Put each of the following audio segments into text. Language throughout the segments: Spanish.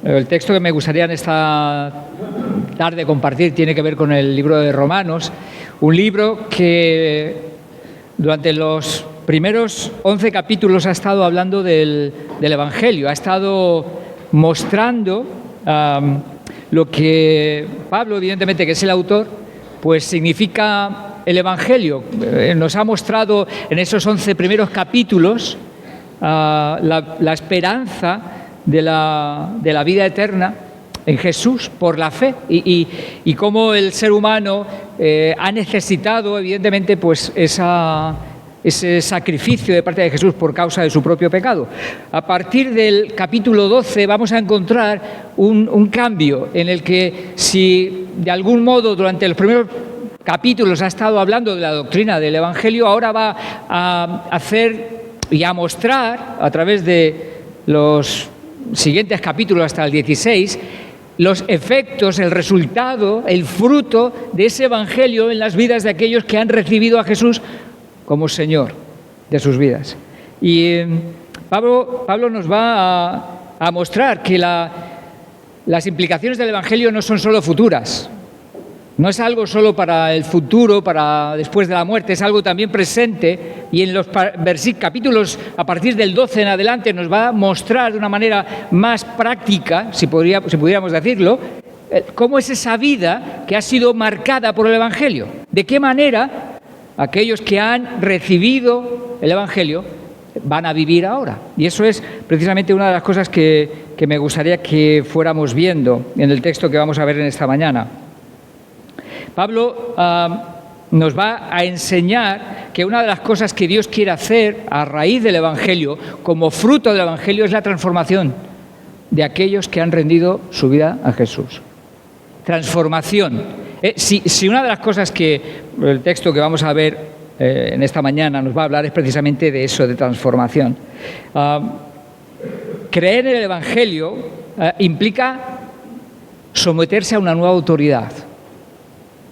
El texto que me gustaría en esta tarde compartir tiene que ver con el libro de Romanos, un libro que durante los primeros 11 capítulos ha estado hablando del Evangelio, ha estado mostrando lo que Pablo, evidentemente, que es el autor, pues significa el Evangelio. Nos ha mostrado en esos 11 primeros capítulos la esperanza de la vida eterna en Jesús por la fe y cómo el ser humano ha necesitado, evidentemente, pues ese sacrificio de parte de Jesús por causa de su propio pecado. A partir del capítulo 12 vamos a encontrar un cambio en el que, si de algún modo durante los primeros capítulos ha estado hablando de la doctrina del Evangelio, ahora va a hacer y a mostrar a través de los siguientes capítulos hasta el 16 los efectos, el resultado, el fruto de ese Evangelio en las vidas de aquellos que han recibido a Jesús como Señor de sus vidas. Y Pablo nos va a mostrar que las implicaciones del Evangelio no son solo futuras, no es algo solo para el futuro, para después de la muerte, es algo también presente, y en los capítulos a partir del 12 en adelante nos va a mostrar de una manera más práctica, si pudiéramos decirlo, cómo es esa vida que ha sido marcada por el Evangelio. De qué manera aquellos que han recibido el Evangelio van a vivir ahora. Y eso es precisamente una de las cosas que me gustaría que fuéramos viendo en el texto que vamos a ver en esta mañana. Pablo nos va a enseñar que una de las cosas que Dios quiere hacer a raíz del Evangelio, como fruto del Evangelio, es la transformación de aquellos que han rendido su vida a Jesús. Transformación. Si una de las cosas que el texto que vamos a ver en esta mañana nos va a hablar es precisamente de eso, de transformación. Creer en el Evangelio implica someterse a una nueva autoridad.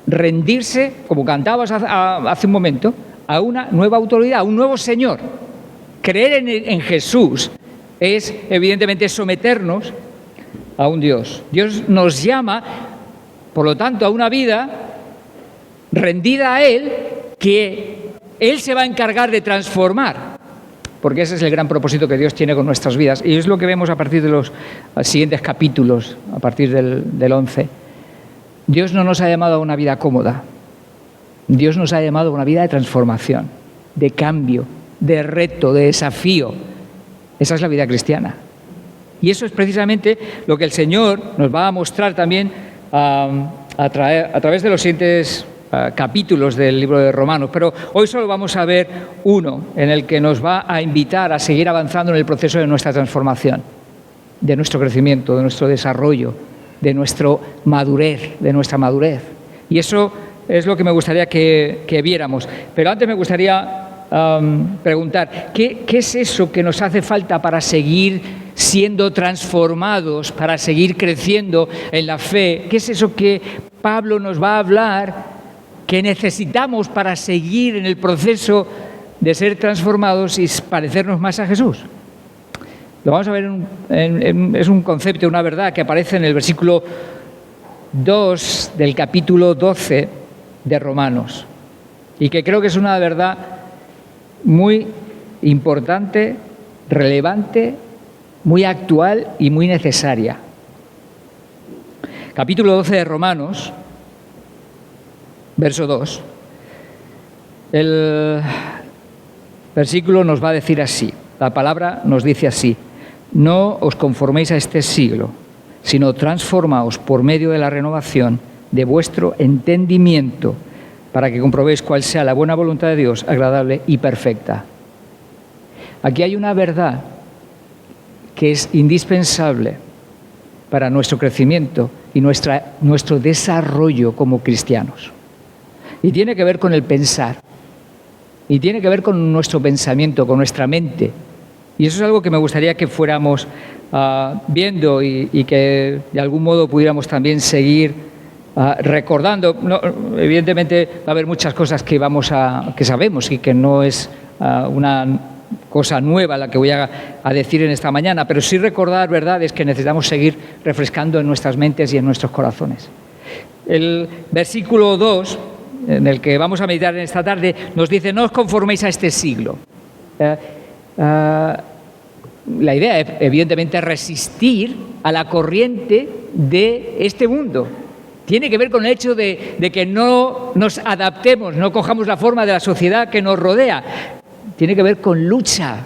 Rendirse, como cantabas hace un momento, a una nueva autoridad, a un nuevo Señor. Creer en Jesús es, evidentemente, someternos a un Dios. Dios nos llama, por lo tanto, a una vida rendida a Él, que Él se va a encargar de transformar, porque ese es el gran propósito que Dios tiene con nuestras vidas. Y es lo que vemos a partir de los siguientes capítulos, a partir del 11. Dios no nos ha llamado a una vida cómoda. Dios nos ha llamado a una vida de transformación, de cambio, de reto, de desafío. Esa es la vida cristiana. Y eso es precisamente lo que el Señor nos va a mostrar también a través de los siguientes capítulos del libro de Romanos. Pero hoy solo vamos a ver uno en el que nos va a invitar a seguir avanzando en el proceso de nuestra transformación, de nuestro crecimiento, de nuestro desarrollo, de nuestra madurez. Y eso es lo que me gustaría que viéramos. Pero antes me gustaría preguntar, ¿qué es eso que nos hace falta para seguir siendo transformados, para seguir creciendo en la fe? ¿Qué es eso que Pablo nos va a hablar que necesitamos para seguir en el proceso de ser transformados y parecernos más a Jesús? Lo vamos a ver, es un concepto, una verdad que aparece en el versículo 2 del capítulo 12 de Romanos, y que creo que es una verdad muy importante, relevante, muy actual y muy necesaria. Capítulo 12 de Romanos, verso 2. El versículo nos va a decir así, la palabra nos dice así: no os conforméis a este siglo, sino transformaos por medio de la renovación de vuestro entendimiento, para que comprobéis cuál sea la buena voluntad de Dios, agradable y perfecta. Aquí hay una verdad que es indispensable para nuestro crecimiento y nuestro desarrollo como cristianos. Y tiene que ver con el pensar, y tiene que ver con nuestro pensamiento, con nuestra mente. Y eso es algo que me gustaría que fuéramos viendo y que de algún modo pudiéramos también seguir recordando. No, evidentemente va a haber muchas cosas que sabemos y que no es una cosa nueva la que voy a decir en esta mañana, pero sí recordar verdades que necesitamos seguir refrescando en nuestras mentes y en nuestros corazones. El versículo 2, en el que vamos a meditar en esta tarde, nos dice: no os conforméis a este siglo. La idea, evidentemente, es resistir a la corriente de este mundo. Tiene que ver con el hecho de que no nos adaptemos, no cojamos la forma de la sociedad que nos rodea. Tiene que ver con lucha.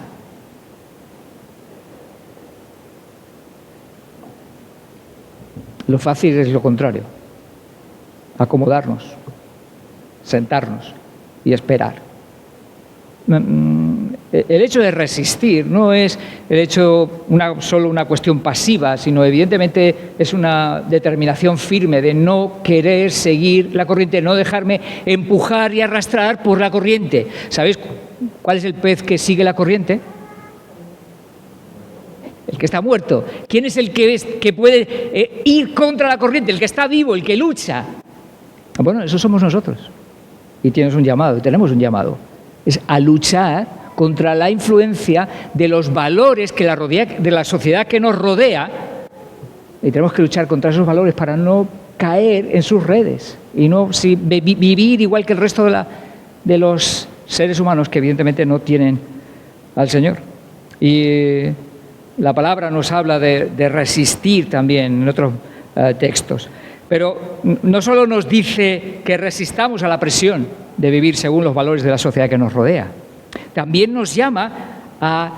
Lo fácil es lo contrario: acomodarnos, sentarnos y esperar. El hecho de resistir no es solo una cuestión pasiva, sino evidentemente es una determinación firme de no querer seguir la corriente, no dejarme empujar y arrastrar por la corriente. ¿Sabéis cuál es el pez que sigue la corriente? El que está muerto. ¿Quién es el que puede ir contra la corriente? El que está vivo, el que lucha. Bueno, eso somos nosotros. Y tenemos un llamado. Es a luchar contra la influencia de los valores de la sociedad que nos rodea, y tenemos que luchar contra esos valores para no caer en sus redes y no vivir igual que el resto de los seres humanos que evidentemente no tienen al Señor. Y la palabra nos habla de resistir también en otros textos. Pero no solo nos dice que resistamos a la presión de vivir según los valores de la sociedad que nos rodea, también nos llama a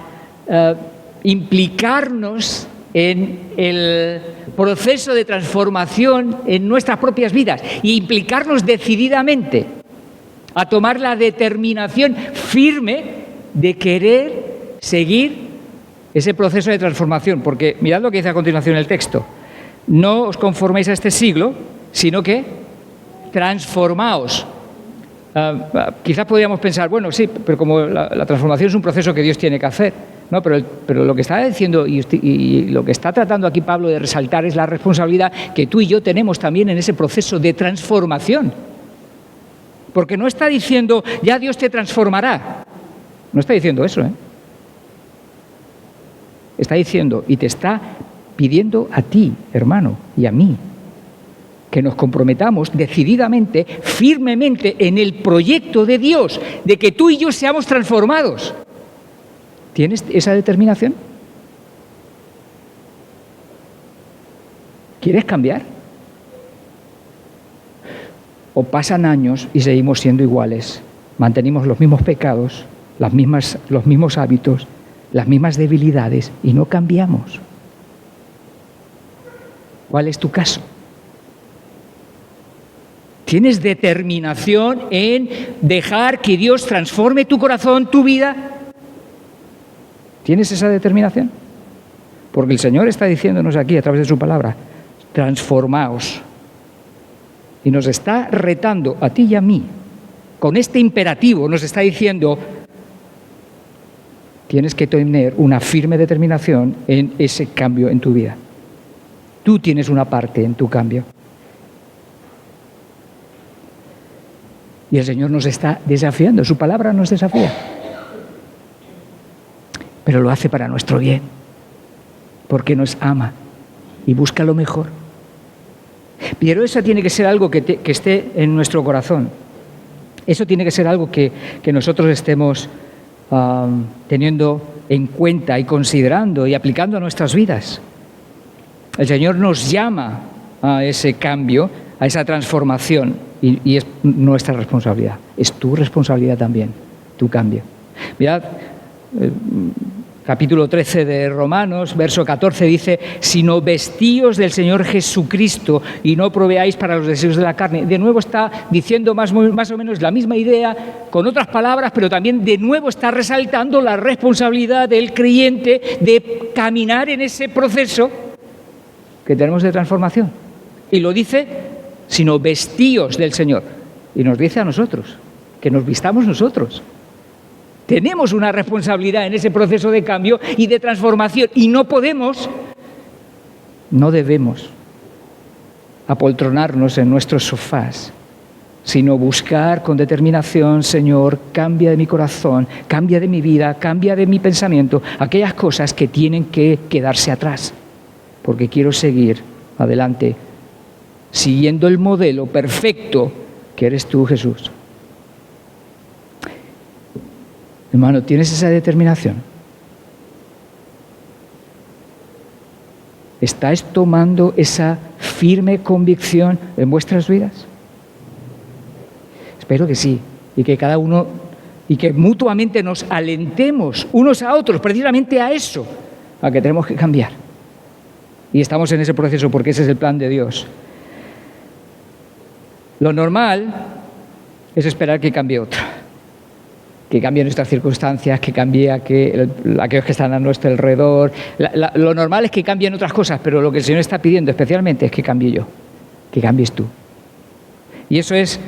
implicarnos en el proceso de transformación en nuestras propias vidas y implicarnos decididamente, a tomar la determinación firme de querer seguir ese proceso de transformación. Porque mirad lo que dice a continuación el texto: no os conforméis a este siglo, sino que transformaos. Quizás podríamos pensar, bueno, sí, pero como la transformación es un proceso que Dios tiene que hacer, ¿no? Pero lo que está diciendo y lo que está tratando aquí Pablo de resaltar es la responsabilidad que tú y yo tenemos también en ese proceso de transformación. Porque no está diciendo, ya Dios te transformará. No está diciendo eso, ¿eh? Está diciendo y te está pidiendo a ti, hermano, y a mí, que nos comprometamos decididamente, firmemente en el proyecto de Dios, de que tú y yo seamos transformados. ¿Tienes esa determinación? ¿Quieres cambiar? ¿O pasan años y seguimos siendo iguales? Mantenemos los mismos pecados, los mismos hábitos, las mismas debilidades y no cambiamos. ¿Cuál es tu caso? ¿Tienes determinación en dejar que Dios transforme tu corazón, tu vida? ¿Tienes esa determinación? Porque el Señor está diciéndonos aquí a través de su palabra: transformaos. Y nos está retando a ti y a mí. Con este imperativo nos está diciendo: tienes que tener una firme determinación en ese cambio en tu vida. Tú tienes una parte en tu cambio. Y el Señor nos está desafiando, su palabra nos desafía. Pero lo hace para nuestro bien, porque nos ama y busca lo mejor. Pero eso tiene que ser algo que esté en nuestro corazón. Eso tiene que ser algo que nosotros estemos teniendo en cuenta y considerando y aplicando a nuestras vidas. El Señor nos llama a ese cambio, a esa transformación, y es nuestra responsabilidad. Es tu responsabilidad también, tu cambio. Mirad, capítulo 13 de Romanos, verso 14 dice: sino vestíos del Señor Jesucristo y no proveáis para los deseos de la carne. De nuevo está diciendo más o menos la misma idea, con otras palabras, pero también de nuevo está resaltando la responsabilidad del creyente de caminar en ese proceso que tenemos de transformación. Y lo dice: sino vestíos del Señor. Y nos dice a nosotros, que nos vistamos nosotros. Tenemos una responsabilidad en ese proceso de cambio y de transformación. Y no debemos apoltronarnos en nuestros sofás, sino buscar con determinación, Señor, cambia de mi corazón, cambia de mi vida, cambia de mi pensamiento, aquellas cosas que tienen que quedarse atrás, porque quiero seguir adelante, siguiendo el modelo perfecto que eres tú, Jesús. Hermano, ¿tienes esa determinación? ¿Estáis tomando esa firme convicción en vuestras vidas? Espero que sí, y que cada uno, y que mutuamente nos alentemos unos a otros, precisamente a eso, a que tenemos que cambiar. Y estamos en ese proceso porque ese es el plan de Dios. Lo normal es esperar que cambie otro, que cambie nuestras circunstancias, que cambie aquellos que están a nuestro alrededor. Lo normal es que cambien otras cosas, pero lo que el Señor está pidiendo especialmente es que cambie yo, que cambies tú. Y eso es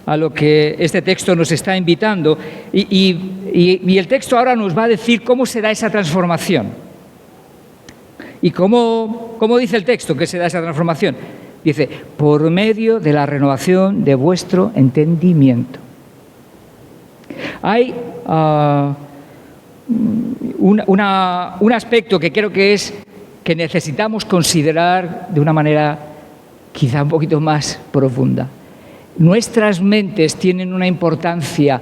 a lo que este texto nos está invitando. Y el texto ahora nos va a decir cómo se da esa transformación. ¿Y cómo dice el texto que se da esa transformación? Dice, por medio de la renovación de vuestro entendimiento. Hay un aspecto que creo que es que necesitamos considerar de una manera quizá un poquito más profunda. Nuestras mentes tienen una importancia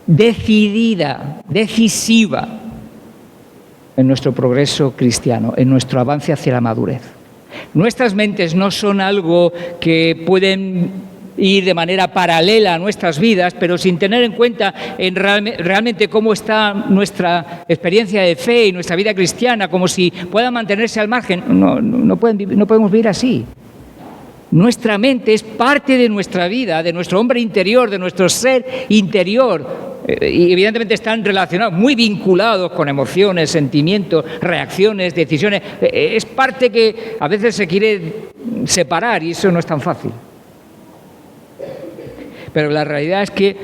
decidida, decisiva en nuestro progreso cristiano, en nuestro avance hacia la madurez. Nuestras mentes no son algo que pueden ir de manera paralela a nuestras vidas, pero sin tener en cuenta realmente cómo está nuestra experiencia de fe y nuestra vida cristiana, como si puedan mantenerse al margen. No podemos vivir así. Nuestra mente es parte de nuestra vida, de nuestro hombre interior, de nuestro ser interior. Y evidentemente están relacionados, muy vinculados con emociones, sentimientos, reacciones, decisiones. Es parte que a veces se quiere separar y eso no es tan fácil. Pero la realidad es que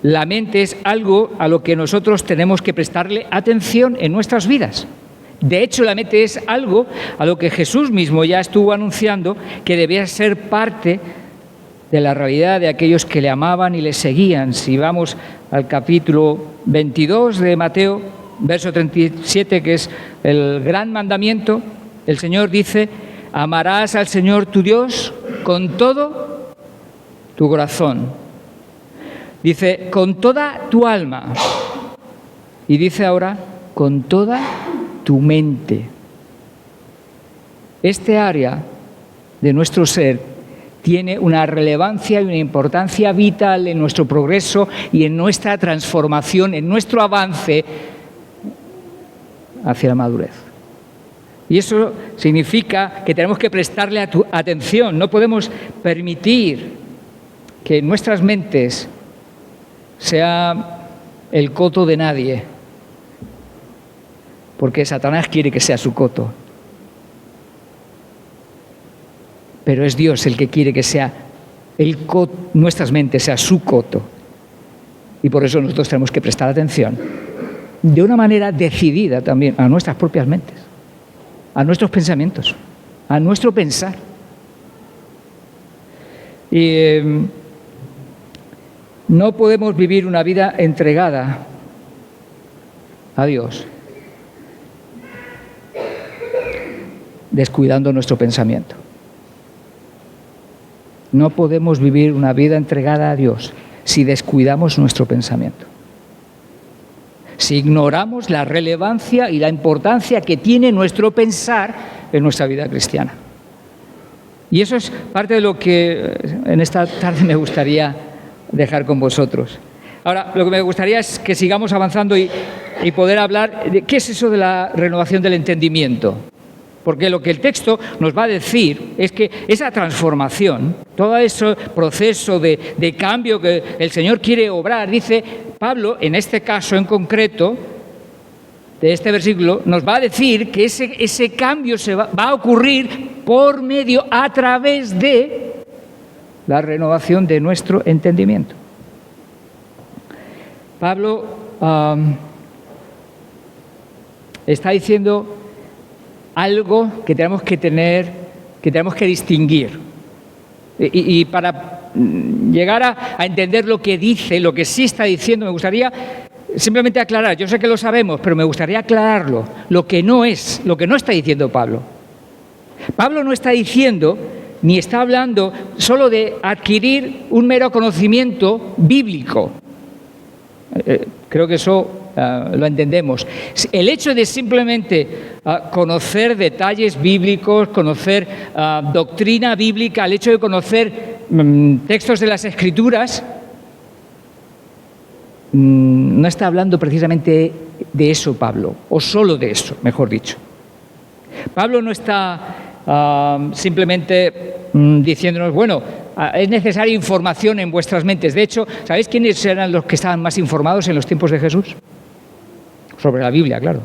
la mente es algo a lo que nosotros tenemos que prestarle atención en nuestras vidas. De hecho, la mente es algo a lo que Jesús mismo ya estuvo anunciando que debía ser parte de la realidad de aquellos que le amaban y le seguían. Si vamos al capítulo 22 de Mateo, verso 37, que es el gran mandamiento, el Señor dice, amarás al Señor tu Dios con todo tu corazón. Dice, con toda tu alma. Y dice ahora, con toda tu mente. Este área de nuestro ser tiene una relevancia y una importancia vital en nuestro progreso y en nuestra transformación, en nuestro avance hacia la madurez. Y eso significa que tenemos que prestarle atención. No podemos permitir que nuestras mentes sea el coto de nadie, porque Satanás quiere que sea su coto. Pero es Dios el que quiere que sea nuestras mentes sea su coto. Y por eso nosotros tenemos que prestar atención de una manera decidida también a nuestras propias mentes, a nuestros pensamientos, a nuestro pensar. Y no podemos vivir una vida entregada a Dios descuidando nuestro pensamiento. No podemos vivir una vida entregada a Dios si descuidamos nuestro pensamiento. Si ignoramos la relevancia y la importancia que tiene nuestro pensar en nuestra vida cristiana. Y eso es parte de lo que en esta tarde me gustaría dejar con vosotros. Ahora, lo que me gustaría es que sigamos avanzando y poder hablar de qué es eso de la renovación del entendimiento. Porque lo que el texto nos va a decir es que esa transformación, todo ese proceso de cambio que el Señor quiere obrar, dice Pablo, en este caso en concreto, de este versículo, nos va a decir que ese cambio va a ocurrir por medio, a través de la renovación de nuestro entendimiento. Pablo está diciendo algo que tenemos que tener, que tenemos que distinguir. Y para llegar a entender lo que dice, lo que sí está diciendo, me gustaría simplemente aclarar. Yo sé que lo sabemos, pero me gustaría aclararlo. Lo que no está diciendo Pablo. Pablo no está diciendo ni está hablando solo de adquirir un mero conocimiento bíblico. Creo que eso lo entendemos. El hecho de simplemente conocer detalles bíblicos, conocer doctrina bíblica, el hecho de conocer textos de las Escrituras, no está hablando precisamente de eso Pablo, o solo de eso, mejor dicho. Pablo no está simplemente diciéndonos, bueno, es necesaria información en vuestras mentes. De hecho, ¿sabéis quiénes eran los que estaban más informados en los tiempos de Jesús? Sobre la Biblia, claro,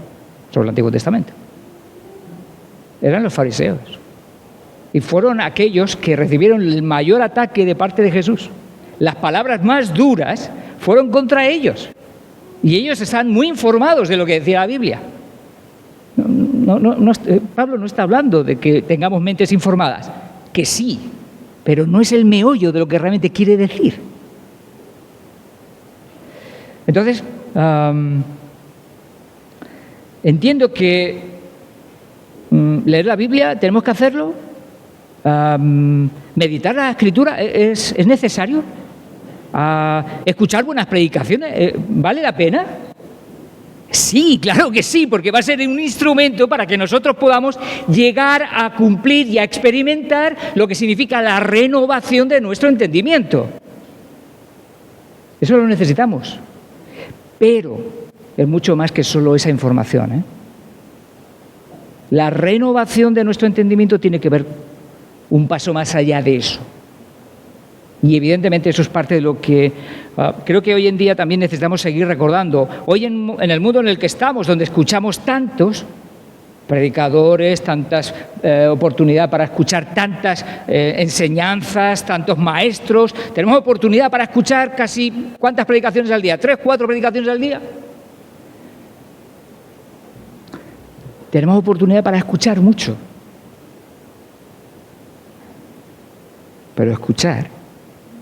sobre el Antiguo Testamento. Eran los fariseos. Y fueron aquellos que recibieron el mayor ataque de parte de Jesús. Las palabras más duras fueron contra ellos. Y ellos están muy informados de lo que decía la Biblia. Pablo no está hablando de que tengamos mentes informadas, que sí, pero no es el meollo de lo que realmente quiere decir. Entonces, entiendo que leer la Biblia tenemos que hacerlo, meditar la Escritura es necesario, escuchar buenas predicaciones, ¿vale la pena? Sí, claro que sí, porque va a ser un instrumento para que nosotros podamos llegar a cumplir y a experimentar lo que significa la renovación de nuestro entendimiento. Eso lo necesitamos. Pero es mucho más que solo esa información, ¿eh? La renovación de nuestro entendimiento tiene que ver un paso más allá de eso. Y evidentemente eso es parte de lo que creo que hoy en día también necesitamos seguir recordando. Hoy en el mundo en el que estamos, donde escuchamos tantos predicadores, tantas oportunidades para escuchar tantas enseñanzas, tantos maestros, tenemos oportunidad para escuchar casi, ¿cuántas predicaciones al día? 3, 4 predicaciones al día. Tenemos oportunidad para escuchar mucho. Pero escuchar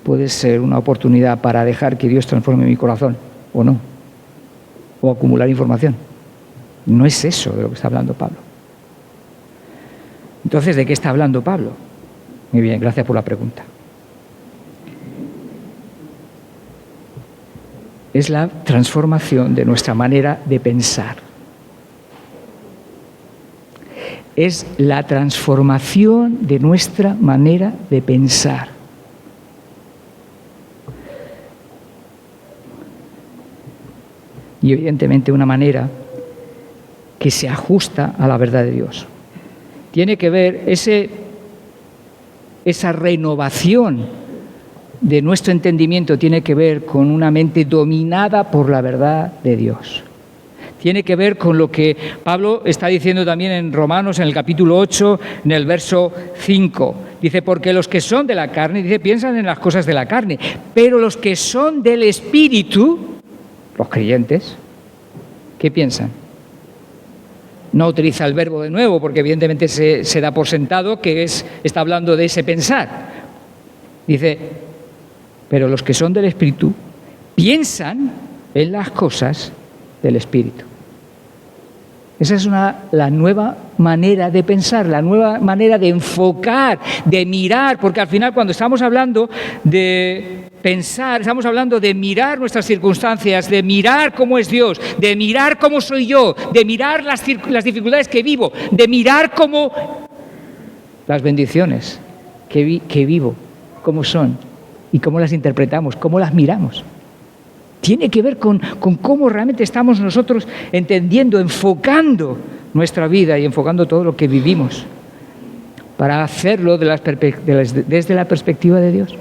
puede ser una oportunidad para dejar que Dios transforme mi corazón, o no, o acumular información. No es eso de lo que está hablando Pablo. Entonces, ¿de qué está hablando Pablo? Muy bien, gracias por la pregunta. Es la transformación de nuestra manera de pensar. Es la transformación de nuestra manera de pensar. Y evidentemente una manera que se ajusta a la verdad de Dios. Tiene que ver esa renovación de nuestro entendimiento, tiene que ver con una mente dominada por la verdad de Dios. Tiene que ver con lo que Pablo está diciendo también en Romanos, en el capítulo 8, en el verso 5. Dice, porque los que son de la carne, dice, piensan en las cosas de la carne, pero los que son del Espíritu, los creyentes, ¿qué piensan? No utiliza el verbo de nuevo, porque evidentemente se da por sentado que está hablando de ese pensar. Dice, pero los que son del Espíritu piensan en las cosas del Espíritu. Esa es la nueva manera de pensar, la nueva manera de enfocar, de mirar, porque al final cuando estamos hablando de pensar, estamos hablando de mirar nuestras circunstancias, de mirar cómo es Dios, de mirar cómo soy yo, de mirar las dificultades que vivo, de mirar cómo las bendiciones que vivo, cómo son y cómo las interpretamos, cómo las miramos. Tiene que ver con cómo realmente estamos nosotros entendiendo, enfocando nuestra vida y enfocando todo lo que vivimos para hacerlo desde la perspectiva de Dios.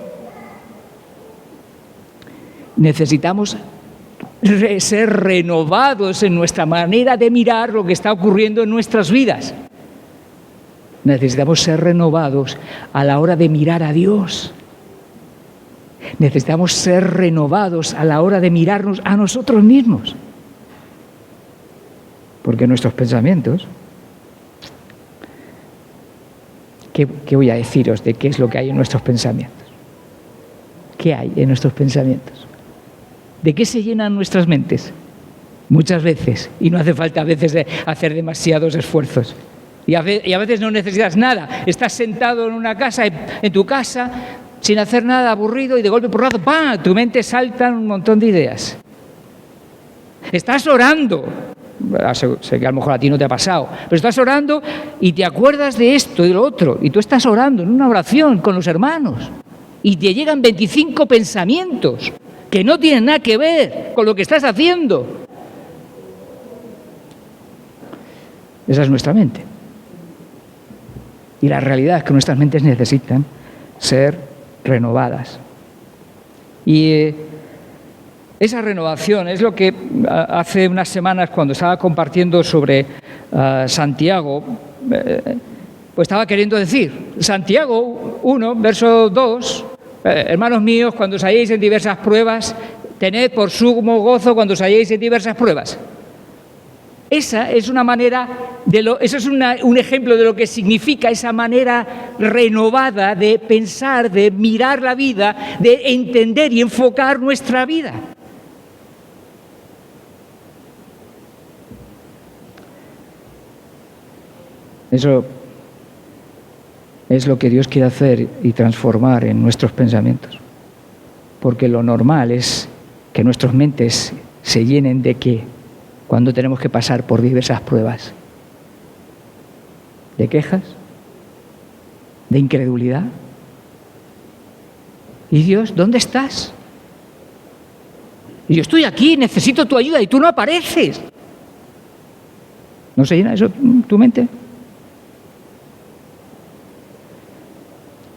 Necesitamos ser renovados en nuestra manera de mirar lo que está ocurriendo en nuestras vidas. Necesitamos ser renovados a la hora de mirar a Dios. Necesitamos ser renovados a la hora de mirarnos a nosotros mismos. Porque nuestros pensamientos... ¿Qué voy a deciros de qué es lo que hay en nuestros pensamientos? ¿Qué hay en nuestros pensamientos? ¿De qué se llenan nuestras mentes? Muchas veces, y no hace falta a veces de hacer demasiados esfuerzos. Y a veces no necesitas nada. Estás sentado en una casa, en tu casa, sin hacer nada, aburrido, y de golpe porrazo, ¡pam!, tu mente saltan un montón de ideas. Estás orando. Sé que a lo mejor a ti no te ha pasado, pero estás orando y te acuerdas de esto y de lo otro, y tú estás orando en una oración con los hermanos, y te llegan 25 pensamientos que no tienen nada que ver con lo que estás haciendo. Esa es nuestra mente. Y la realidad es que nuestras mentes necesitan ser renovadas. Y esa renovación es lo que hace unas semanas, cuando estaba compartiendo sobre Santiago, pues estaba queriendo decir. Santiago 1, verso 2, hermanos míos, cuando os halléis en diversas pruebas, tened por sumo gozo cuando os halléis en diversas pruebas. Esa es una manera, eso es un ejemplo de lo que significa esa manera renovada de pensar, de mirar la vida, de entender y enfocar nuestra vida. Eso es lo que Dios quiere hacer y transformar en nuestros pensamientos. Porque lo normal es que nuestras mentes se llenen de ¿qué? Cuando tenemos que pasar por diversas pruebas. ¿De quejas? ¿De incredulidad? ¿Y Dios, dónde estás? Y yo estoy aquí, necesito tu ayuda y tú no apareces. ¿No se llena eso tu mente?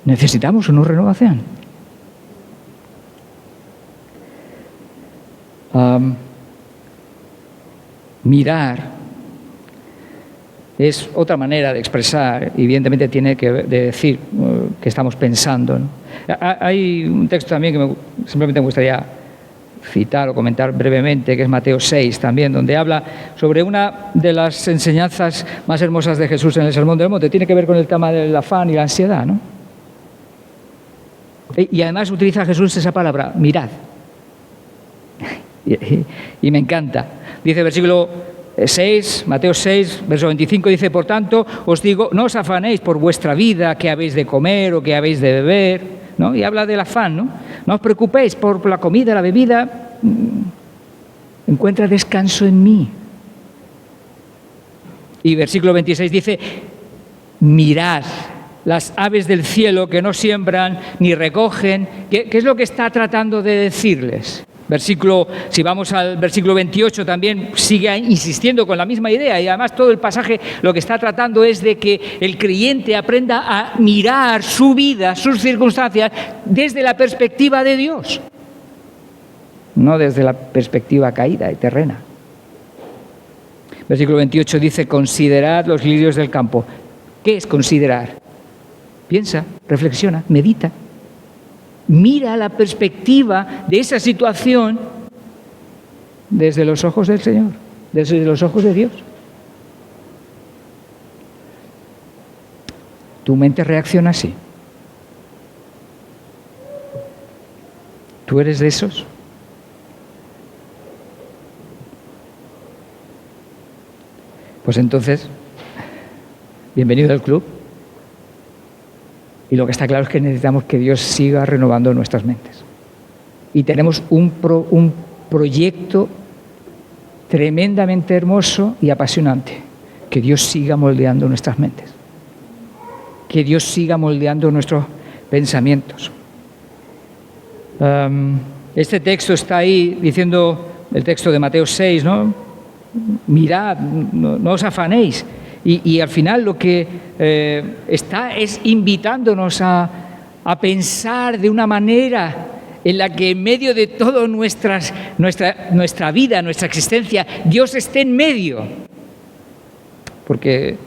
Necesitamos una renovación. Mirar es otra manera de expresar, y evidentemente tiene que decir que estamos pensando, ¿no? Hay un texto también que simplemente me gustaría citar o comentar brevemente, que es Mateo 6 también, donde habla sobre una de las enseñanzas más hermosas de Jesús en el Sermón del Monte. Tiene que ver con el tema del afán y la ansiedad, ¿no? Y además utiliza Jesús esa palabra, mirad. Y me encanta. Dice versículo 6, Mateo 6, verso 25, dice, por tanto, os digo, no os afanéis por vuestra vida, qué habéis de comer o qué habéis de beber, ¿no? Y habla del afán, ¿no? No os preocupéis por la comida, la bebida, encuentra descanso en mí. Y versículo 26 dice, mirad las aves del cielo que no siembran ni recogen. ¿Qué es lo que está tratando de decirles? Si vamos al versículo 28 también sigue insistiendo con la misma idea, y además todo el pasaje lo que está tratando es de que el creyente aprenda a mirar su vida, sus circunstancias desde la perspectiva de Dios, no desde la perspectiva caída y terrena. Versículo 28 dice, considerad los lirios del campo. ¿Qué es considerar? Piensa, reflexiona, medita. Mira la perspectiva de esa situación desde los ojos del Señor, desde los ojos de Dios. Tu mente reacciona así. ¿Tú eres de esos? Pues entonces, bienvenido al club. Y lo que está claro es que necesitamos que Dios siga renovando nuestras mentes. Y tenemos un proyecto tremendamente hermoso y apasionante. Que Dios siga moldeando nuestras mentes. Que Dios siga moldeando nuestros pensamientos. Este texto está ahí diciendo, el texto de Mateo 6, ¿no? Mirad, no os afanéis. Y al final lo que está es invitándonos a pensar de una manera en la que en medio de toda nuestra vida, nuestra existencia, Dios esté en medio. Porque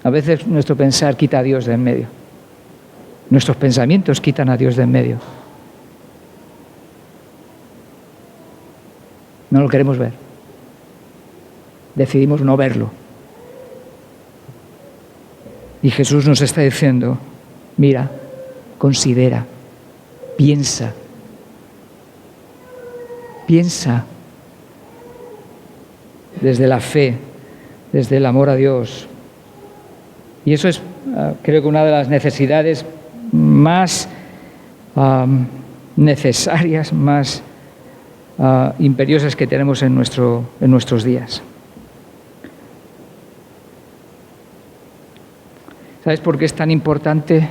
a veces nuestro pensar quita a Dios de en medio. Nuestros pensamientos quitan a Dios de en medio. No lo queremos ver. Decidimos no verlo. Y Jesús nos está diciendo, mira, considera, Piensa. Piensa desde la fe, desde el amor a Dios. Y eso es, creo que una de las necesidades más necesarias, más imperiosas que tenemos en nuestros días. ¿Sabes por qué es tan importante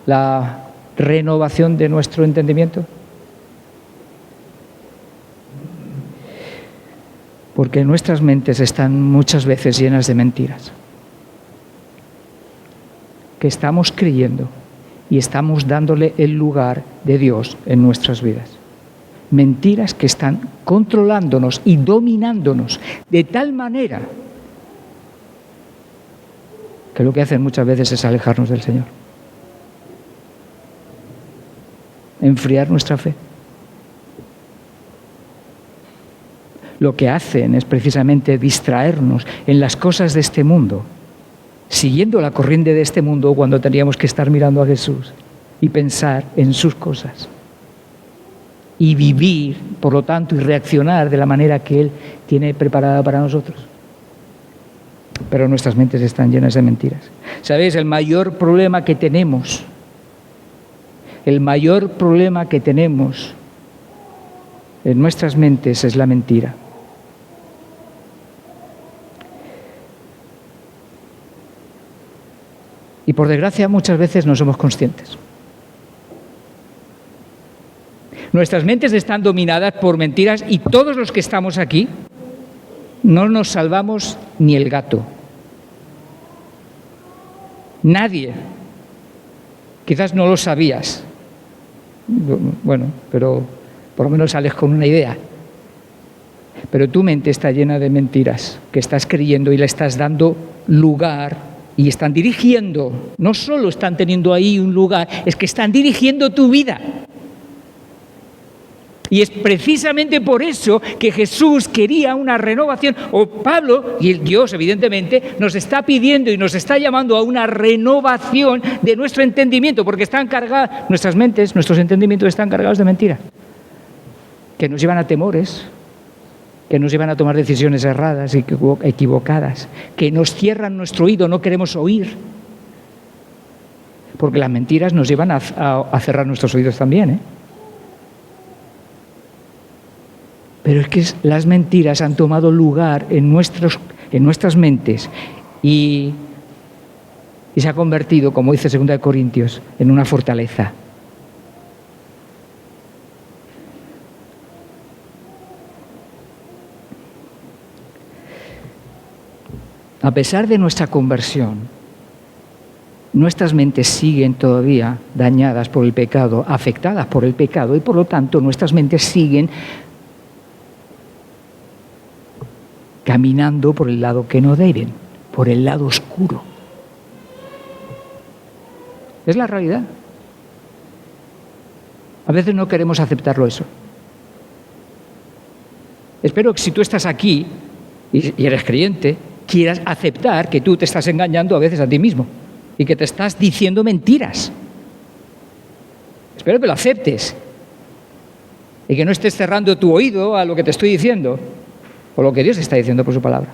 la renovación de nuestro entendimiento? Porque nuestras mentes están muchas veces llenas de mentiras que estamos creyendo y estamos dándole el lugar de Dios en nuestras vidas. Mentiras que están controlándonos y dominándonos de tal manera que lo que hacen muchas veces es alejarnos del Señor, enfriar nuestra fe. Lo que hacen es precisamente distraernos en las cosas de este mundo, siguiendo la corriente de este mundo cuando tendríamos que estar mirando a Jesús y pensar en sus cosas y vivir, por lo tanto, y reaccionar de la manera que Él tiene preparada para nosotros. Pero nuestras mentes están llenas de mentiras. ¿Sabéis? El mayor problema que tenemos en nuestras mentes es la mentira. Y por desgracia muchas veces no somos conscientes. Nuestras mentes están dominadas por mentiras y todos los que estamos aquí no nos salvamos ni el gato. Nadie. Quizás no lo sabías. Bueno, pero por lo menos sales con una idea. Pero tu mente está llena de mentiras que estás creyendo y le estás dando lugar y están dirigiendo. No solo están teniendo ahí un lugar, es que están dirigiendo tu vida. Y es precisamente por eso que Jesús quería una renovación, o Pablo, y el Dios evidentemente, nos está pidiendo y nos está llamando a una renovación de nuestro entendimiento, porque están cargadas, nuestras mentes, nuestros entendimientos están cargados de mentiras, que nos llevan a temores, que nos llevan a tomar decisiones erradas y equivocadas, que nos cierran nuestro oído, no queremos oír, porque las mentiras nos llevan a cerrar nuestros oídos también, ¿eh? Pero es que las mentiras han tomado lugar en nuestras mentes y se ha convertido, como dice 2 Corintios, en una fortaleza. A pesar de nuestra conversión, nuestras mentes siguen todavía dañadas por el pecado, afectadas por el pecado, y por lo tanto nuestras mentes siguen caminando por el lado que no deben, por el lado oscuro. Es la realidad. A veces no queremos aceptarlo eso. Espero que si tú estás aquí y eres creyente, quieras aceptar que tú te estás engañando a veces a ti mismo y que te estás diciendo mentiras. Espero que lo aceptes y que no estés cerrando tu oído a lo que te estoy diciendo o lo que Dios está diciendo por su palabra.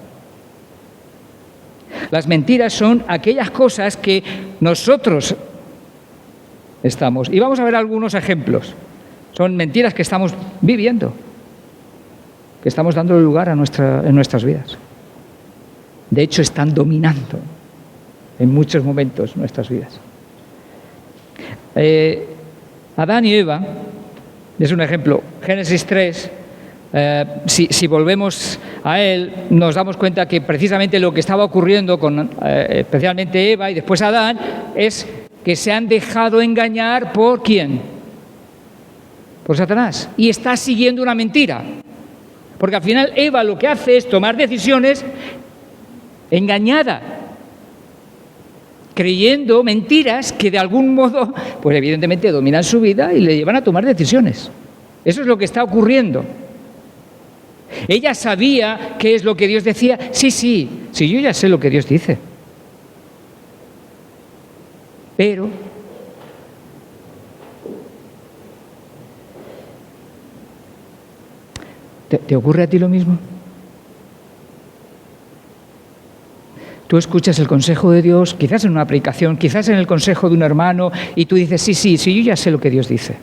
Las mentiras son aquellas cosas que nosotros estamos. Y vamos a ver algunos ejemplos. Son mentiras que estamos viviendo, que estamos dando lugar en nuestras vidas. De hecho, están dominando en muchos momentos nuestras vidas. Adán y Eva es un ejemplo. Génesis 3. Si volvemos a él, nos damos cuenta que precisamente lo que estaba ocurriendo con especialmente Eva y después Adán es que se han dejado engañar ¿por quién? Por Satanás. Y está siguiendo una mentira. Porque al final Eva lo que hace es tomar decisiones engañada, creyendo mentiras que de algún modo, pues evidentemente dominan su vida y le llevan a tomar decisiones. Eso es lo que está ocurriendo. Ella sabía qué es lo que Dios decía. Sí, yo ya sé lo que Dios dice. Pero ¿Te ocurre a ti lo mismo? Tú escuchas el consejo de Dios, quizás en una predicación, quizás en el consejo de un hermano, y tú dices, sí, yo ya sé lo que Dios dice.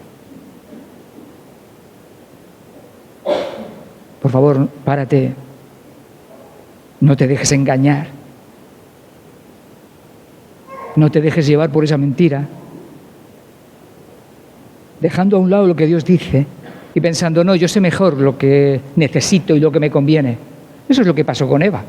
Por favor, párate. No te dejes engañar. No te dejes llevar por esa mentira. Dejando a un lado lo que Dios dice y pensando, no, yo sé mejor lo que necesito y lo que me conviene. Eso es lo que pasó con Eva.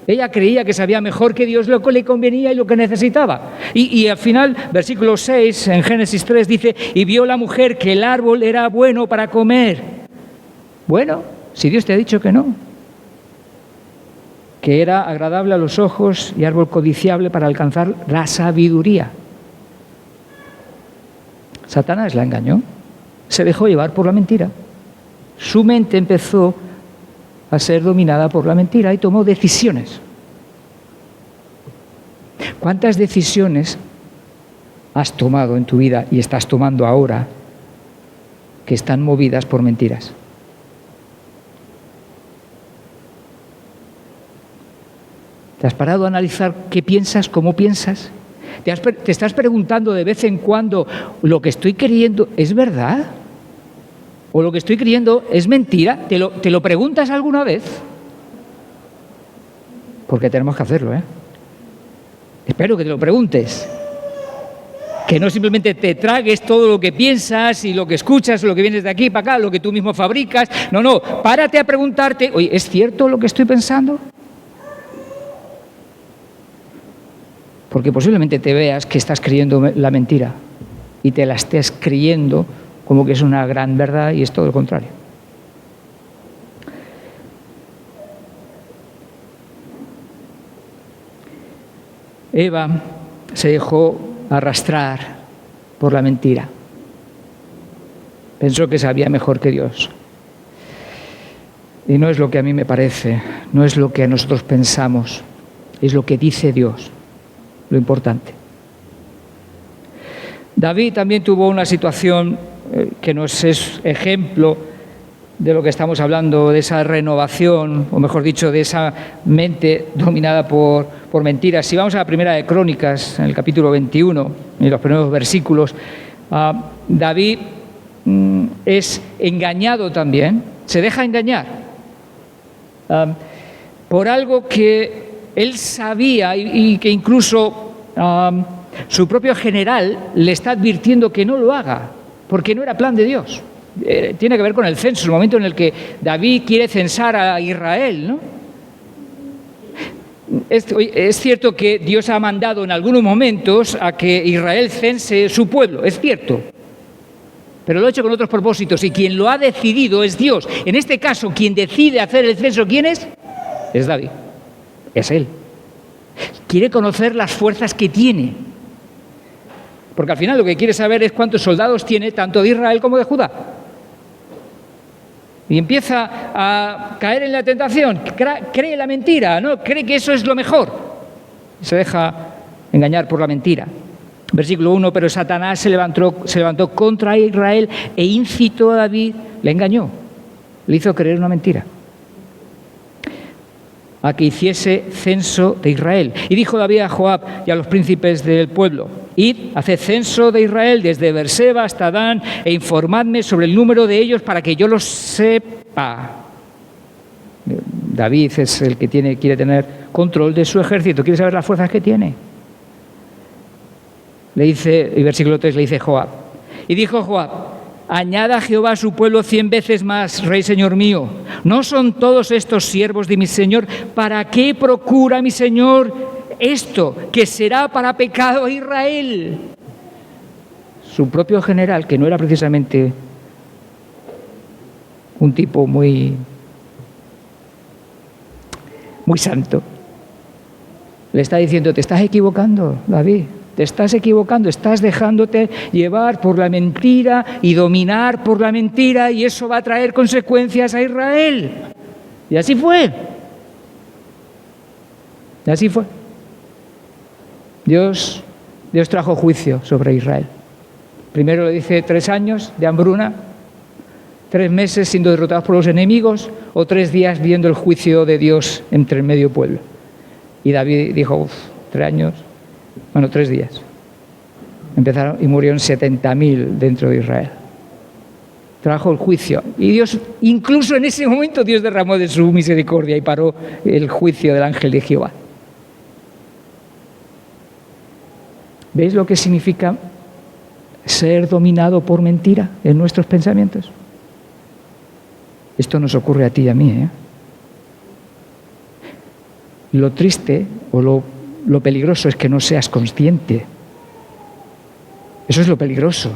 Ella creía que sabía mejor que Dios lo que le convenía y lo que necesitaba. Y al final, versículo 6, en Génesis 3, dice, y vio la mujer que el árbol era bueno para comer. Bueno, si Dios te ha dicho que no. Que era agradable a los ojos y árbol codiciable para alcanzar la sabiduría. Satanás la engañó. Se dejó llevar por la mentira. Su mente empezó a ser dominada por la mentira y tomó decisiones. ¿Cuántas decisiones has tomado en tu vida y estás tomando ahora que están movidas por mentiras? ¿Te has parado a analizar qué piensas, cómo piensas? ¿Te estás preguntando de vez en cuando, ¿lo que estoy creyendo es verdad? ¿O lo que estoy creyendo es mentira? ¿Te lo preguntas alguna vez? Porque tenemos que hacerlo, ¿eh? Espero que te lo preguntes. Que no simplemente te tragues todo lo que piensas y lo que escuchas, lo que vienes de aquí para acá, lo que tú mismo fabricas. No, párate a preguntarte, oye, ¿es cierto lo que estoy pensando? Porque posiblemente te veas que estás creyendo la mentira y te la estés creyendo como que es una gran verdad y es todo lo contrario. Eva se dejó arrastrar por la mentira. Pensó que sabía mejor que Dios. Y no es lo que a mí me parece, no es lo que nosotros pensamos, es lo que dice Dios, lo importante. David también tuvo una situación que nos es ejemplo de lo que estamos hablando, de esa renovación, o mejor dicho, de esa mente dominada por mentiras. Si vamos a la primera de Crónicas, en el capítulo 21, en los primeros versículos, David es engañado también, se deja engañar por algo que él sabía y que incluso su propio general le está advirtiendo que no lo haga, porque no era plan de Dios. Tiene que ver con el censo, el momento en el que David quiere censar a Israel, ¿no? Es cierto que Dios ha mandado en algunos momentos a que Israel cense su pueblo, es cierto, pero lo ha hecho con otros propósitos y quien lo ha decidido es Dios. En este caso, quien decide hacer el censo, ¿quién es? Es David, es él. Quiere conocer las fuerzas que tiene, porque al final lo que quiere saber es cuántos soldados tiene tanto de Israel como de Judá. Y empieza a caer en la tentación, cree la mentira, ¿no? Cree que eso es lo mejor. Se deja engañar por la mentira. Versículo 1, pero Satanás se levantó contra Israel e incitó a David, le engañó, le hizo creer una mentira, a que hiciese censo de Israel. Y dijo David a Joab y a los príncipes del pueblo, id, haced censo de Israel desde Berseba hasta Dan e informadme sobre el número de ellos para que yo los sepa. David es el que quiere tener control de su ejército, quiere saber las fuerzas que tiene. Le dice, y versículo 3 le dice Joab, y dijo Joab, añada Jehová a su pueblo 100 veces más, rey señor mío. ¿No son todos estos siervos de mi señor? ¿Para qué procura mi señor esto, que será para pecado a Israel? Su propio general, que no era precisamente un tipo muy santo, le está diciendo, te estás equivocando, David. Te estás equivocando, estás dejándote llevar por la mentira y dominar por la mentira, y eso va a traer consecuencias a Israel. Y así fue. Y así fue. Dios trajo juicio sobre Israel. Primero le dice 3 años de hambruna, 3 meses siendo derrotados por los enemigos o 3 días viendo el juicio de Dios entre el medio pueblo. Y David dijo, 3 años, 3 días. Empezaron y murieron 70.000 dentro de Israel. Trajo el juicio. Y Dios, incluso en ese momento, Dios derramó de su misericordia y paró el juicio del ángel de Jehová. ¿Veis lo que significa ser dominado por mentira en nuestros pensamientos? Esto nos ocurre a ti y a mí, ¿eh? Lo triste o lo peligroso es que no seas consciente. Eso es lo peligroso.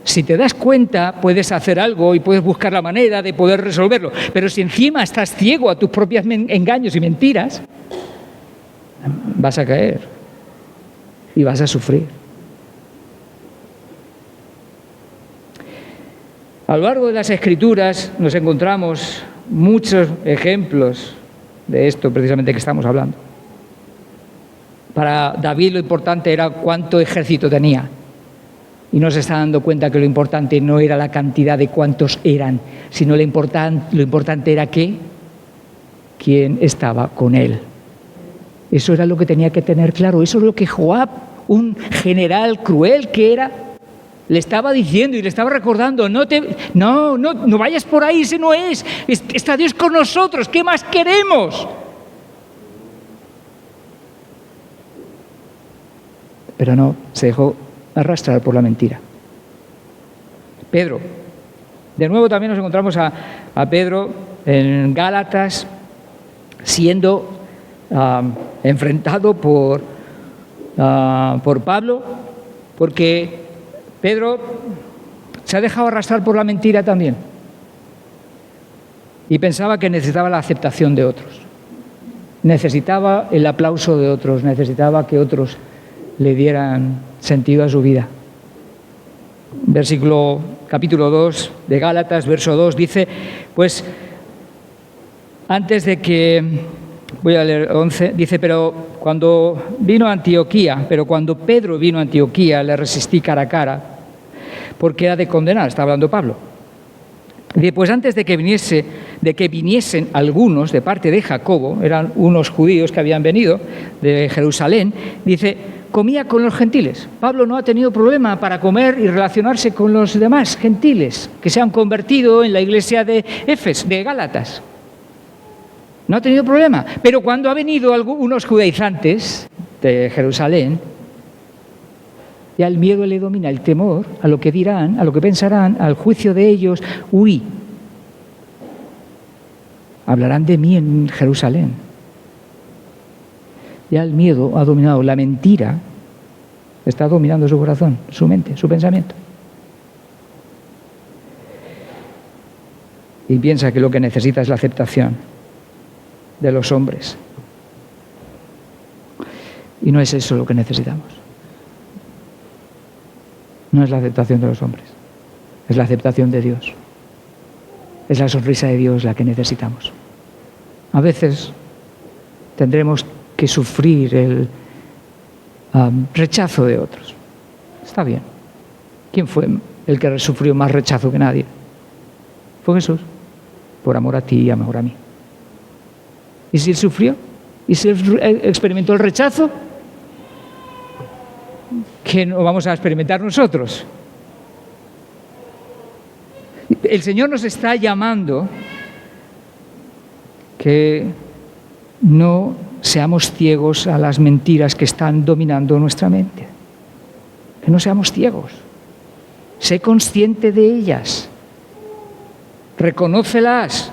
Si te das cuenta, puedes hacer algo y puedes buscar la manera de poder resolverlo. Pero si encima estás ciego a tus propios engaños y mentiras, vas a caer y vas a sufrir. A lo largo de las Escrituras nos encontramos muchos ejemplos de esto precisamente que estamos hablando. Para David lo importante era cuánto ejército tenía. Y no se está dando cuenta que lo importante no era la cantidad de cuántos eran, sino lo importante era quién estaba con él. Eso era lo que tenía que tener claro. Eso es lo que Joab, un general cruel que era, le estaba diciendo y le estaba recordando, no vayas por ahí, ese no es. Está Dios con nosotros, ¿qué más queremos? Pero no, se dejó arrastrar por la mentira. Pedro. De nuevo también nos encontramos a Pedro en Gálatas siendo enfrentado por Pablo, porque Pedro se ha dejado arrastrar por la mentira también y pensaba que necesitaba la aceptación de otros, necesitaba el aplauso de otros, necesitaba que otros le dieran sentido a su vida. Capítulo 2 de Gálatas, verso 2, dice, pues antes de que, voy a leer 11, dice, pero cuando Pedro vino a Antioquía, le resistí cara a cara, porque era de condenar, está hablando Pablo. Dice, pues antes de que viniesen algunos de parte de Jacobo, eran unos judíos que habían venido de Jerusalén, dice, comía con los gentiles. Pablo no ha tenido problema para comer y relacionarse con los demás gentiles que se han convertido en la iglesia de Éfeso, de Gálatas. No ha tenido problema. Pero cuando ha venido unos judaizantes de Jerusalén, ya el miedo le domina, el temor a lo que dirán, a lo que pensarán, al juicio de ellos. Uy, hablarán de mí en Jerusalén. Ya el miedo ha dominado, la mentira está dominando su corazón, su mente, su pensamiento. Y piensa que lo que necesita es la aceptación de los hombres. Y no es eso lo que necesitamos. No es la aceptación de los hombres, es la aceptación de Dios. Es la sonrisa de Dios la que necesitamos. A veces tendremos que sufrir el rechazo de otros. Está bien. ¿Quién fue el que sufrió más rechazo que nadie? Fue Jesús, por amor a ti y amor a mí. ¿Y si él sufrió? ¿Y si él experimentó el rechazo? ¿Qué no vamos a experimentar nosotros? El Señor nos está llamando que no seamos ciegos a las mentiras que están dominando nuestra mente. Que no seamos ciegos. Sé consciente de ellas. Reconócelas.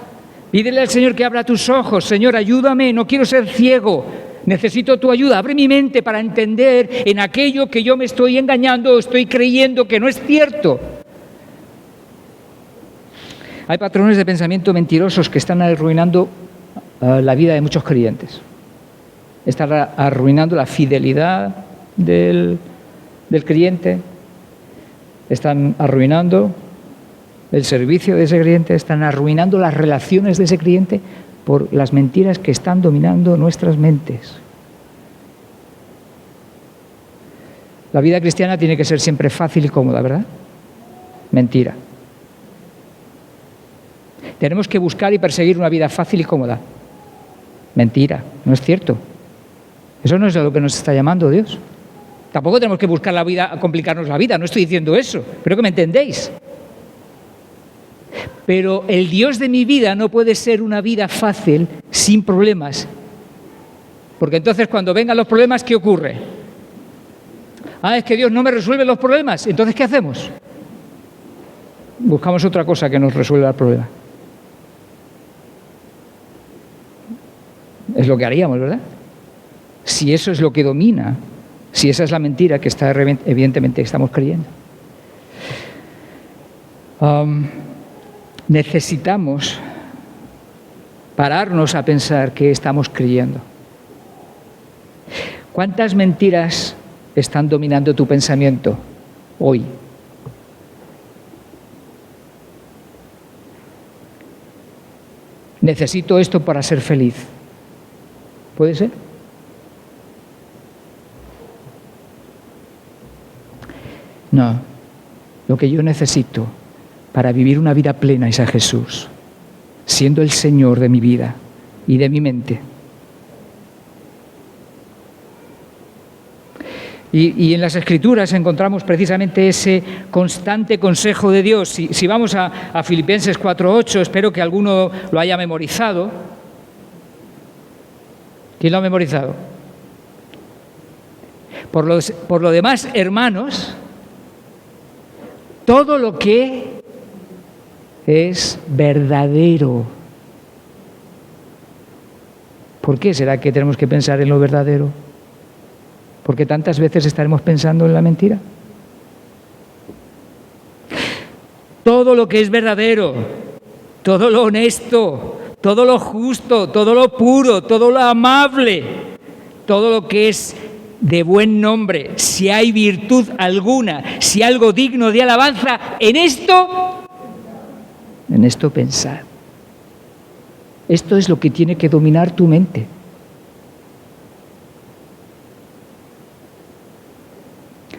Pídele al Señor que abra tus ojos. Señor, ayúdame, no quiero ser ciego. Necesito tu ayuda. Abre mi mente para entender en aquello que yo me estoy engañando o estoy creyendo que no es cierto. Hay patrones de pensamiento mentirosos que están arruinando la vida de muchos creyentes. Están arruinando la fidelidad del creyente, están arruinando el servicio de ese creyente, están arruinando las relaciones de ese creyente por las mentiras que están dominando nuestras mentes. La vida cristiana tiene que ser siempre fácil y cómoda, ¿verdad? Mentira. tenemos que buscar y perseguir una vida fácil y cómoda. Mentira, no es cierto. Eso no es a lo que nos está llamando Dios. Tampoco tenemos que buscar la vida, complicarnos la vida, no estoy diciendo eso, creo que me entendéis. Pero el Dios de mi vida no puede ser una vida fácil, sin problemas. Porque entonces cuando vengan los problemas, ¿qué ocurre? Es que Dios no me resuelve los problemas. Entonces, ¿qué hacemos? Buscamos otra cosa que nos resuelva el problema. Es lo que haríamos, ¿verdad? Si eso es lo que domina, si esa es la mentira que evidentemente estamos creyendo. Necesitamos pararnos a pensar qué estamos creyendo. ¿Cuántas mentiras están dominando tu pensamiento hoy? Necesito esto para ser feliz. ¿Puede ser? No. Lo que yo necesito para vivir una vida plena es a Jesús, siendo el Señor de mi vida y de mi mente. Y en las Escrituras encontramos precisamente ese constante consejo de Dios. Si vamos a Filipenses 4:8, espero que alguno lo haya memorizado. ¿Quién lo ha memorizado? Por lo demás, hermanos, todo lo que es verdadero. ¿Por qué será que tenemos que pensar en lo verdadero? Porque tantas veces estaremos pensando en la mentira. Todo lo que es verdadero, todo lo honesto, todo lo justo, todo lo puro, todo lo amable, todo lo que es de buen nombre, si hay virtud alguna, si algo digno de alabanza, en esto pensad. Esto es lo que tiene que dominar tu mente.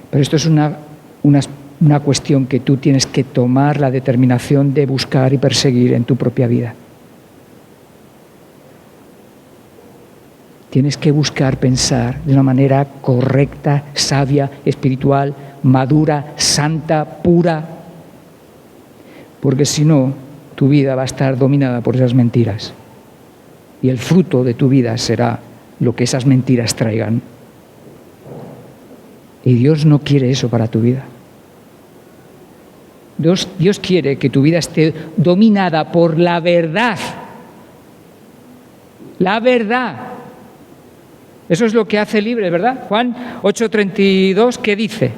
Pero esto es una cuestión que tú tienes que tomar la determinación de buscar y perseguir en tu propia vida. Tienes que buscar pensar de una manera correcta, sabia, espiritual, madura, santa, pura. Porque si no, tu vida va a estar dominada por esas mentiras. Y el fruto de tu vida será lo que esas mentiras traigan. Y Dios no quiere eso para tu vida. Dios quiere que tu vida esté dominada por la verdad. La verdad. Eso es lo que hace libre, ¿verdad? Juan 8:32, ¿qué dice?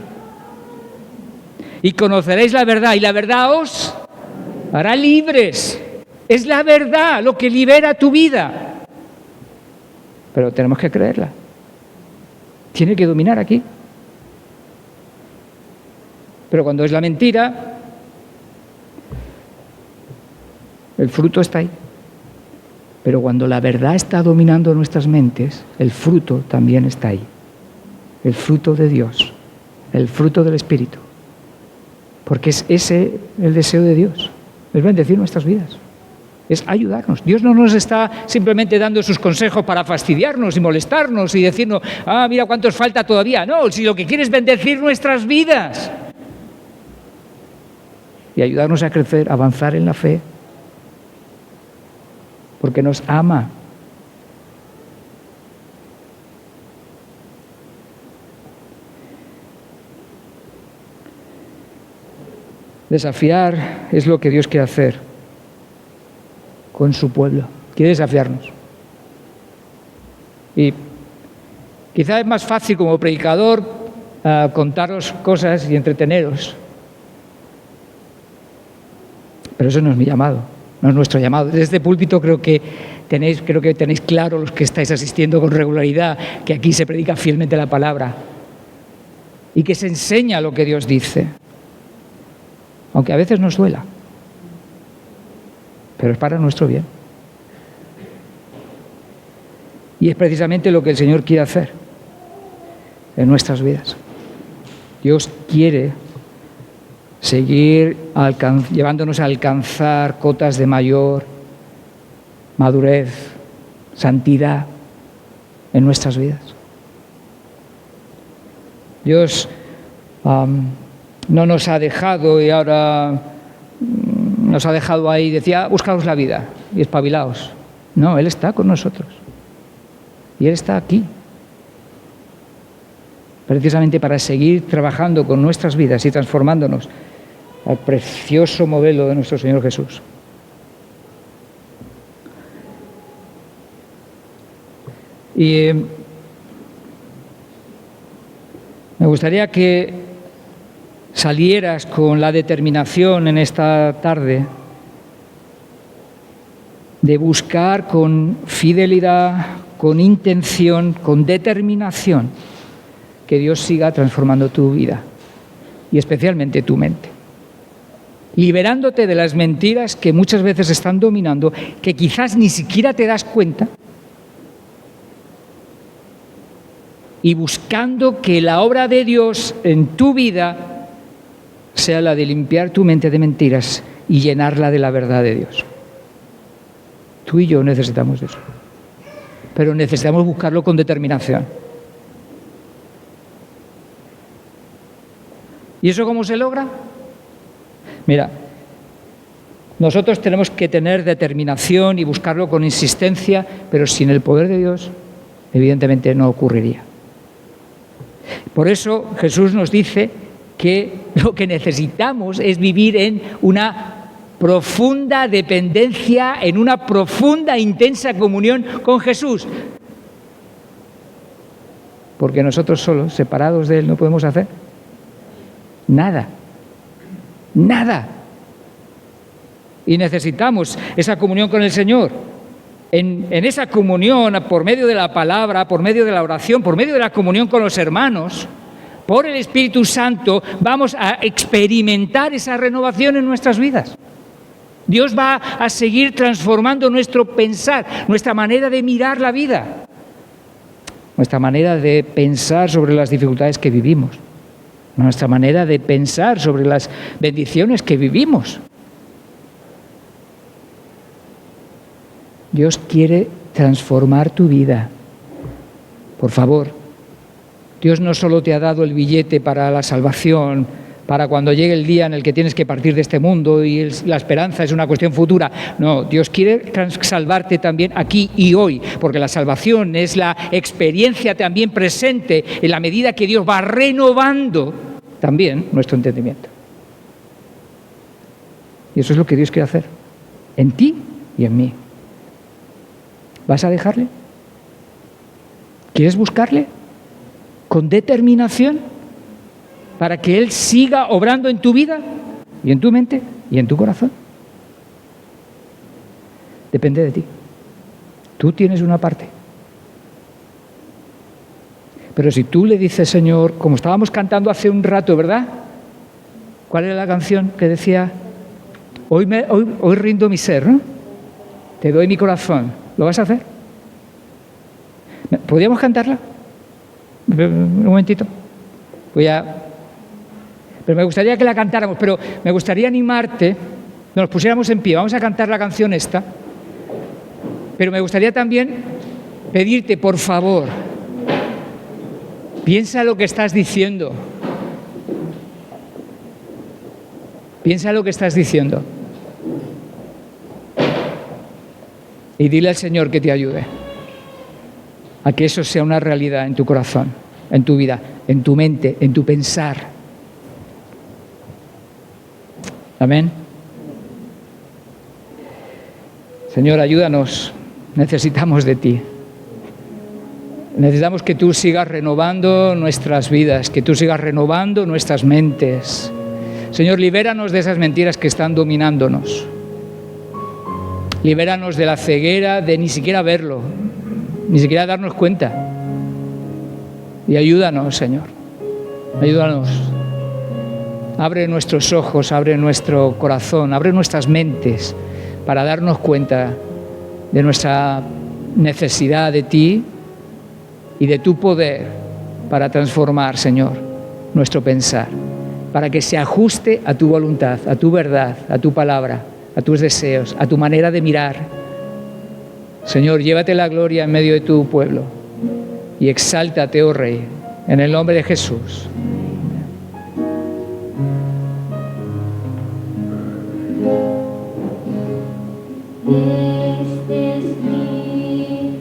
Y conoceréis la verdad, y la verdad os hará libres. Es la verdad lo que libera tu vida. Pero tenemos que creerla. Tiene que dominar aquí. Pero cuando es la mentira, el fruto está ahí. Pero cuando la verdad está dominando nuestras mentes, el fruto también está ahí. El fruto de Dios, el fruto del Espíritu. Porque es ese el deseo de Dios, es bendecir nuestras vidas, es ayudarnos. Dios no nos está simplemente dando sus consejos para fastidiarnos y molestarnos y decirnos, mira cuántos falta todavía. No, si lo que quiere es bendecir nuestras vidas y ayudarnos a crecer, a avanzar en la fe, porque nos ama. Desafiar es lo que Dios quiere hacer con su pueblo. Quiere desafiarnos. Y quizá es más fácil como predicador contaros cosas y entreteneros. Pero eso no es mi llamado, no es nuestro llamado. Desde este púlpito creo que tenéis claro, los que estáis asistiendo con regularidad, que aquí se predica fielmente la palabra y que se enseña lo que Dios dice. Aunque a veces nos duela, pero es para nuestro bien. Y es precisamente lo que el Señor quiere hacer en nuestras vidas. Dios quiere seguir llevándonos a alcanzar cotas de mayor madurez, santidad en nuestras vidas. Dios no nos ha dejado y ahora nos ha dejado ahí, decía, buscaos la vida y espabilaos. No, Él está con nosotros y Él está aquí, precisamente para seguir trabajando con nuestras vidas y transformándonos al precioso modelo de nuestro Señor Jesús. Y me gustaría que salieras con la determinación en esta tarde de buscar con fidelidad, con intención, con determinación, que Dios siga transformando tu vida y especialmente tu mente, liberándote de las mentiras que muchas veces están dominando, que quizás ni siquiera te das cuenta, y buscando que la obra de Dios en tu vida sea la de limpiar tu mente de mentiras y llenarla de la verdad de Dios. Tú y yo necesitamos eso, pero necesitamos buscarlo con determinación. ¿Y eso cómo se logra? Mira, nosotros tenemos que tener determinación y buscarlo con insistencia, pero sin el poder de Dios, evidentemente no ocurriría. Por eso Jesús nos dice que lo que necesitamos es vivir en una profunda dependencia, en una profunda e intensa comunión con Jesús. Porque nosotros solos, separados de Él, no podemos hacer nada. Nada. Y necesitamos esa comunión con el Señor. En esa comunión, por medio de la palabra, por medio de la oración, por medio de la comunión con los hermanos, por el Espíritu Santo, vamos a experimentar esa renovación en nuestras vidas. Dios va a seguir transformando nuestro pensar, nuestra manera de mirar la vida, nuestra manera de pensar sobre las dificultades que vivimos, nuestra manera de pensar sobre las bendiciones que vivimos. Dios quiere transformar tu vida. Por favor, Dios no solo te ha dado el billete para la salvación, para cuando llegue el día en el que tienes que partir de este mundo y la esperanza es una cuestión futura. No, Dios quiere salvarte también aquí y hoy, porque la salvación es la experiencia también presente en la medida que Dios va renovando también nuestro entendimiento. Y eso es lo que Dios quiere hacer, en ti y en mí. ¿Vas a dejarle? ¿Quieres buscarle? Con determinación para que Él siga obrando en tu vida y en tu mente y en tu corazón. Depende de ti. Tú tienes una parte. Pero si tú le dices, Señor, como estábamos cantando hace un rato, ¿verdad? ¿Cuál era la canción que decía? Hoy rindo mi ser, ¿no? Te doy mi corazón. ¿Lo vas a hacer? ¿Podríamos cantarla? Un momentito. Pero me gustaría que la cantáramos, pero me gustaría animarte, nos pusiéramos en pie, vamos a cantar la canción esta, pero me gustaría también pedirte, por favor, piensa lo que estás diciendo. Piensa lo que estás diciendo. Y dile al Señor que te ayude a que eso sea una realidad en tu corazón, en tu vida, en tu mente, en tu pensar. Amén. Señor, ayúdanos. Necesitamos de ti. Necesitamos que tú sigas renovando nuestras vidas, que tú sigas renovando nuestras mentes. Señor, libéranos de esas mentiras que están dominándonos. Libéranos de la ceguera de ni siquiera verlo, ni siquiera darnos cuenta. Y ayúdanos, Señor. Ayúdanos. Abre nuestros ojos, abre nuestro corazón, abre nuestras mentes para darnos cuenta de nuestra necesidad de ti y de tu poder para transformar, Señor, nuestro pensar para que se ajuste a tu voluntad, a tu verdad, a tu palabra, a tus deseos, a tu manera de mirar. Señor, llévate la gloria en medio de tu pueblo y exáltate, oh Rey, en el nombre de Jesús. Este es mi